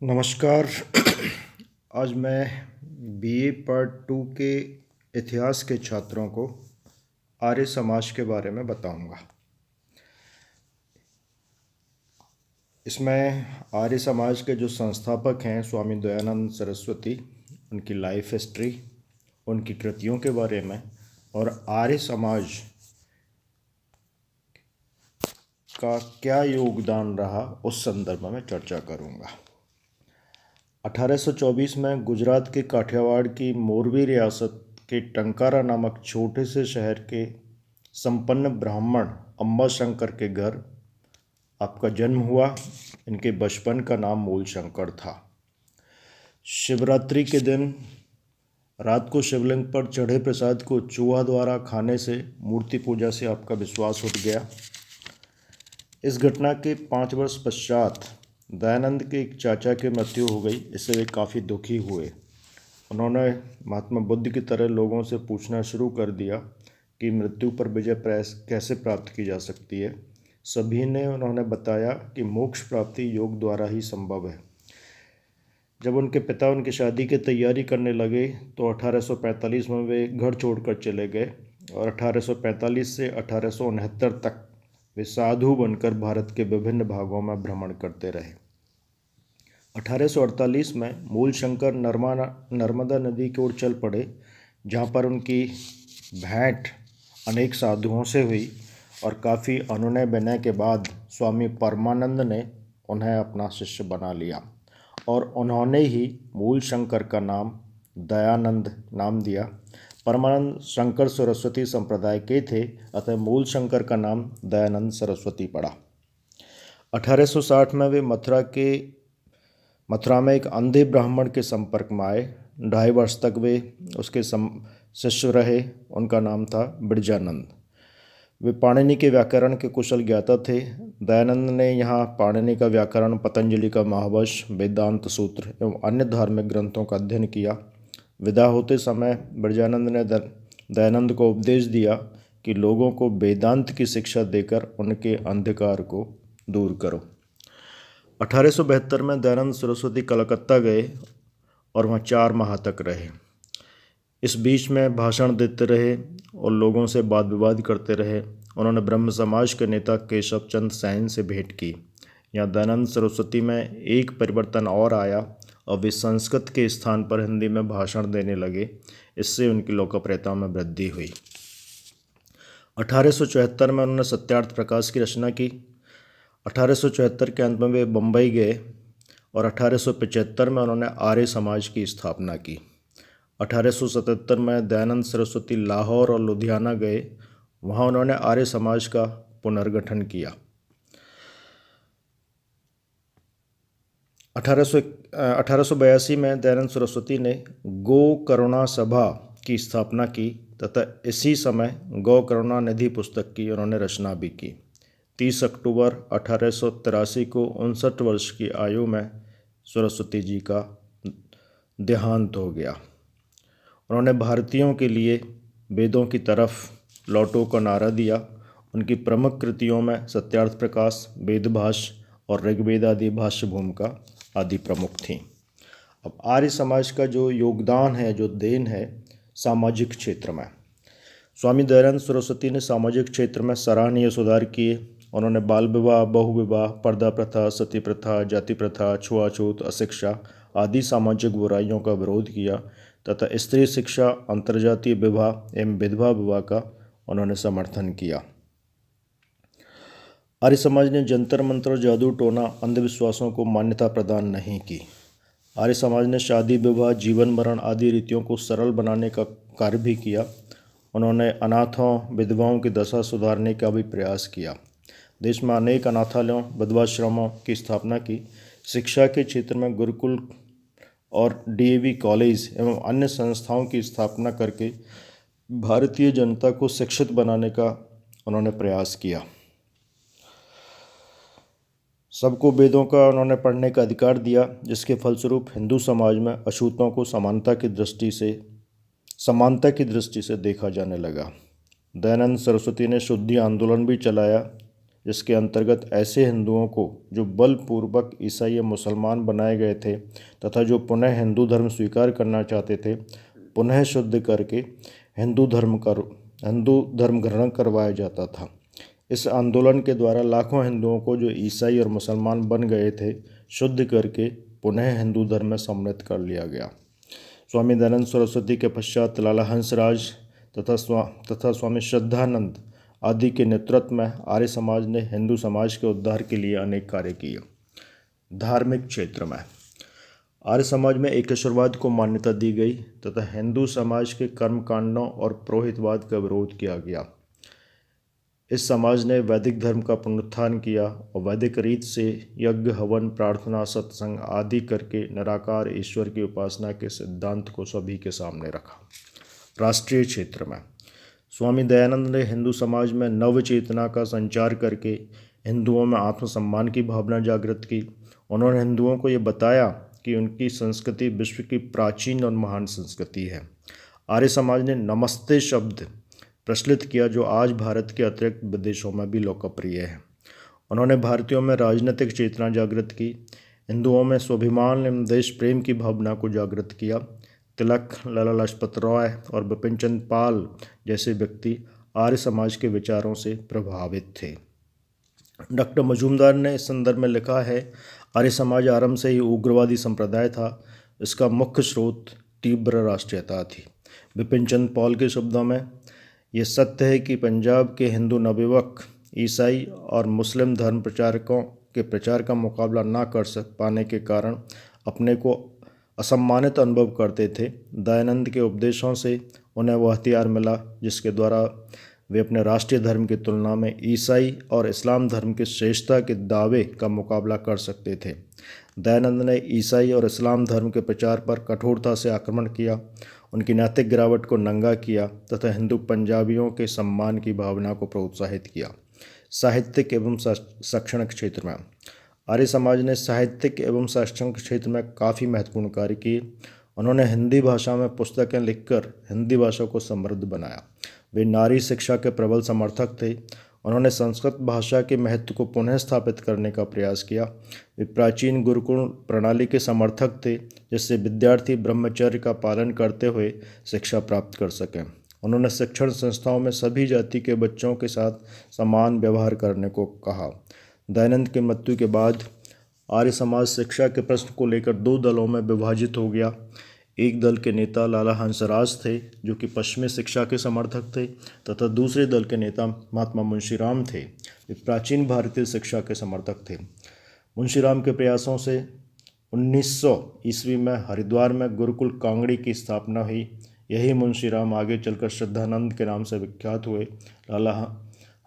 नमस्कार। आज मैं बीए पार्ट 2 के इतिहास के छात्रों को आर्य समाज के बारे में बताऊंगा। इसमें आर्य समाज के जो संस्थापक हैं स्वामी दयानंद सरस्वती, उनकी लाइफ हिस्ट्री, उनकी कृतियों के बारे में और आर्य समाज का क्या योगदान रहा उस संदर्भ में चर्चा करूंगा। 1824 में गुजरात के काठियावाड़ की मोरबी रियासत के टंकारा नामक छोटे से शहर के संपन्न ब्राह्मण अम्बा शंकर के घर आपका जन्म हुआ। इनके बचपन का नाम मूल शंकर था। शिवरात्रि के दिन रात को शिवलिंग पर चढ़े प्रसाद को चूहा द्वारा खाने से मूर्ति पूजा से आपका विश्वास उठ गया। इस घटना के 5 वर्ष पश्चात दयानंद के एक चाचा की मृत्यु हो गई। इससे वे काफ़ी दुखी हुए। उन्होंने महात्मा बुद्ध की तरह लोगों से पूछना शुरू कर दिया कि मृत्यु पर विजय कैसे प्राप्त की जा सकती है। सभी ने उन्होंने बताया कि मोक्ष प्राप्ति योग द्वारा ही संभव है। जब उनके पिता उनकी शादी की तैयारी करने लगे तो 1845 में वे घर छोड़कर चले गए और 1845 से 1869 तक वे साधु बनकर भारत के विभिन्न भागों में भ्रमण करते रहे। 1848 में मूल शंकर नर्मदा नदी की ओर चल पड़े, जहाँ पर उनकी भेंट अनेक साधुओं से हुई और काफ़ी अनुनय विनय के बाद स्वामी परमानंद ने उन्हें अपना शिष्य बना लिया और उन्होंने ही मूल शंकर का नाम दयानंद नाम दिया। परमानंद शंकर सरस्वती संप्रदाय के थे, अतः मूल शंकर का नाम दयानंद सरस्वती पड़ा। 1860 में वे मथुरा में एक अंधे ब्राह्मण के संपर्क में आए। 2.5 वर्ष तक वे उसके शिष्य रहे। उनका नाम था बिरजानंद। वे पाणिनि के व्याकरण के कुशल ज्ञाता थे। दयानंद ने यहाँ पाणिनि का व्याकरण, पतंजलि का महावश, वेदांत सूत्र एवं अन्य धार्मिक ग्रंथों का अध्ययन किया। विदा होते समय बिरजानंद ने दयानंद को उपदेश दिया कि लोगों को वेदांत की शिक्षा देकर उनके अंधकार को दूर करो। 1872 में दयानंद सरस्वती कलकत्ता गए और वहाँ 4 माह तक रहे। इस बीच में भाषण देते रहे और लोगों से वाद विवाद करते रहे। उन्होंने ब्रह्म समाज के नेता केशव चंद्र सेन से भेंट की। यहाँ दयानंद सरस्वती में एक परिवर्तन और आया और वे संस्कृत के स्थान पर हिंदी में भाषण देने लगे। इससे उनकी लोकप्रियता में वृद्धि हुई। 1874 में उन्होंने सत्यार्थ प्रकाश की रचना की। 1874 के अंत में वे बम्बई गए और 1875 में उन्होंने आर्य समाज की स्थापना की। 1877 में दयानंद सरस्वती लाहौर और लुधियाना गए। वहाँ उन्होंने आर्य समाज का पुनर्गठन किया। 1882 में दयानंद सरस्वती ने गो करुणा सभा की स्थापना की तथा इसी समय गौ करुणा निधि पुस्तक की उन्होंने रचना भी की। 30 अक्टूबर 1883 को 59 वर्ष की आयु में सरस्वती जी का देहांत हो गया। उन्होंने भारतीयों के लिए वेदों की तरफ लौटो का नारा दिया। उनकी प्रमुख कृतियों में सत्यार्थ प्रकाश, वेदभाष्य और ऋग्वेद आदि भाष्य भूमिका आदि प्रमुख थीं। अब आर्य समाज का जो योगदान है, जो देन है सामाजिक क्षेत्र में, स्वामी दयानंद सरस्वती ने सामाजिक क्षेत्र में सराहनीय सुधार किए। उन्होंने बाल विवाह, बहुविवाह, पर्दा प्रथा, सती प्रथा, जाति प्रथा, छुआछूत, अशिक्षा आदि सामाजिक बुराइयों का विरोध किया तथा स्त्री शिक्षा, अंतर्जातीय विवाह एवं विधवा विवाह का उन्होंने समर्थन किया। आर्य समाज ने जंतर मंत्र, जादू टोना, अंधविश्वासों को मान्यता प्रदान नहीं की। आर्य समाज ने शादी विवाह, जीवन मरण आदि रीतियों को सरल बनाने का कार्य भी किया। उन्होंने अनाथों, विधवाओं की दशा सुधारने का भी प्रयास किया। देश में अनेक अनाथालयों, विधवाश्रमों की स्थापना की। शिक्षा के क्षेत्र में गुरुकुल और डीएवी कॉलेज एवं अन्य संस्थाओं की स्थापना करके भारतीय जनता को शिक्षित बनाने का उन्होंने प्रयास किया। सबको वेदों का उन्होंने पढ़ने का अधिकार दिया, जिसके फलस्वरूप हिंदू समाज में अछूतों को समानता की दृष्टि से देखा जाने लगा। दयानंद सरस्वती ने शुद्धि आंदोलन भी चलाया। जिसके अंतर्गत ऐसे हिंदुओं को जो बलपूर्वक ईसाई या मुसलमान बनाए गए थे तथा जो पुनः हिंदू धर्म स्वीकार करना चाहते थे, पुनः शुद्ध करके हिंदू धर्म ग्रहण करवाया जाता था। इस आंदोलन के द्वारा लाखों हिंदुओं को जो ईसाई और मुसलमान बन गए थे, शुद्ध करके पुनः हिंदू धर्म में सम्मिलित कर लिया गया। स्वामी दयानंद सरस्वती के पश्चात लाला हंसराज तथा स्वामी श्रद्धानंद आदि के नेतृत्व में आर्य समाज ने हिंदू समाज के उद्धार के लिए अनेक कार्य किए। धार्मिक क्षेत्र में आर्य समाज में एकेश्वरवाद को मान्यता दी गई तथा हिंदू समाज के कर्मकांडों और पुरोहितवाद का विरोध किया गया। इस समाज ने वैदिक धर्म का पुनरुत्थान किया और वैदिक रीत से यज्ञ, हवन, प्रार्थना, सत्संग आदि करके निराकार ईश्वर की उपासना के सिद्धांत को सभी के सामने रखा। राष्ट्रीय क्षेत्र में स्वामी दयानंद ने हिंदू समाज में नव चेतना का संचार करके हिंदुओं में आत्मसम्मान की भावना जागृत की। उन्होंने हिंदुओं को ये बताया कि उनकी संस्कृति विश्व की प्राचीन और महान संस्कृति है। आर्य समाज ने नमस्ते शब्द प्रचलित किया, जो आज भारत के अतिरिक्त विदेशों में भी लोकप्रिय है। उन्होंने भारतीयों में राजनीतिक चेतना जागृत की, हिंदुओं में स्वाभिमान एवं देश प्रेम की भावना को जागृत किया। तिलक, लाला लाजपत राय और बिपिन चंद्र पाल जैसे व्यक्ति आर्य समाज के विचारों से प्रभावित थे। डॉक्टर मजूमदार ने इस संदर्भ में लिखा है, आर्य समाज आरंभ से ही उग्रवादी संप्रदाय था। इसका मुख्य स्रोत तीव्र राष्ट्रीयता थी। बिपिन चंद्र पाल के शब्दों में, यह सत्य है कि पंजाब के हिंदू नवयुवक ईसाई और मुस्लिम धर्म प्रचारकों के प्रचार का मुकाबला न कर पाने के कारण अपने को असम्मानित अनुभव करते थे। दयानंद के उपदेशों से उन्हें वह हथियार मिला जिसके द्वारा वे अपने राष्ट्रीय धर्म की तुलना में ईसाई और इस्लाम धर्म की श्रेष्ठता के दावे का मुकाबला कर सकते थे। दयानंद ने ईसाई और इस्लाम धर्म के प्रचार पर कठोरता से आक्रमण किया, उनकी नैतिक गिरावट को नंगा किया तथा हिंदू पंजाबियों के सम्मान की भावना को प्रोत्साहित किया। साहित्यिक एवं शैक्षणिक क्षेत्र में आर्य समाज ने साहित्यिक एवं शैक्षणिक क्षेत्र में काफ़ी महत्वपूर्ण कार्य किए। उन्होंने हिंदी भाषा में पुस्तकें लिखकर हिंदी भाषा को समृद्ध बनाया। वे नारी शिक्षा के प्रबल समर्थक थे। उन्होंने संस्कृत भाषा के महत्व को पुनः स्थापित करने का प्रयास किया। वे प्राचीन गुरुकुल प्रणाली के समर्थक थे, जिससे विद्यार्थी ब्रह्मचर्य का पालन करते हुए शिक्षा प्राप्त कर सकें। उन्होंने शिक्षण संस्थाओं में सभी जाति के बच्चों के साथ समान व्यवहार करने को कहा। दयानंद की मृत्यु के बाद आर्य समाज शिक्षा के प्रश्न को लेकर दो दलों में विभाजित हो गया। एक दल के नेता लाला हंसराज थे, जो कि पश्चिमी शिक्षा के समर्थक थे, तथा दूसरे दल के नेता महात्मा मुंशीराम थे, वे प्राचीन भारतीय शिक्षा के समर्थक थे। मुंशीराम के प्रयासों से 1900 ईस्वी में हरिद्वार में गुरुकुल कांगड़ी की स्थापना हुई। यही मुंशीराम आगे चलकर श्रद्धानंद के नाम से विख्यात हुए। लाला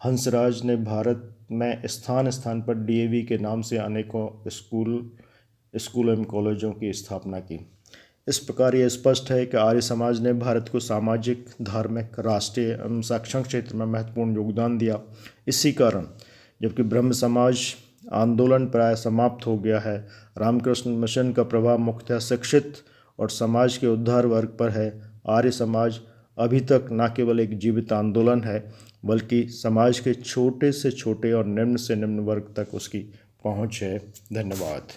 हंसराज ने भारत में स्थान स्थान पर डीएवी के नाम से अनेकों स्कूल एवं कॉलेजों की स्थापना की। इस प्रकार यह स्पष्ट है कि आर्य समाज ने भारत को सामाजिक, धार्मिक, राष्ट्रीय एवं शैक्षणिक क्षेत्र में महत्वपूर्ण योगदान दिया। इसी कारण जबकि ब्रह्म समाज आंदोलन प्राय समाप्त हो गया है, रामकृष्ण मिशन का प्रभाव मुख्यतः शिक्षित और समाज के उद्धार वर्ग पर है। आर्य समाज अभी तक न केवल एक जीवित आंदोलन है, बल्कि समाज के छोटे से छोटे और निम्न से निम्न वर्ग तक उसकी पहुंच है। धन्यवाद।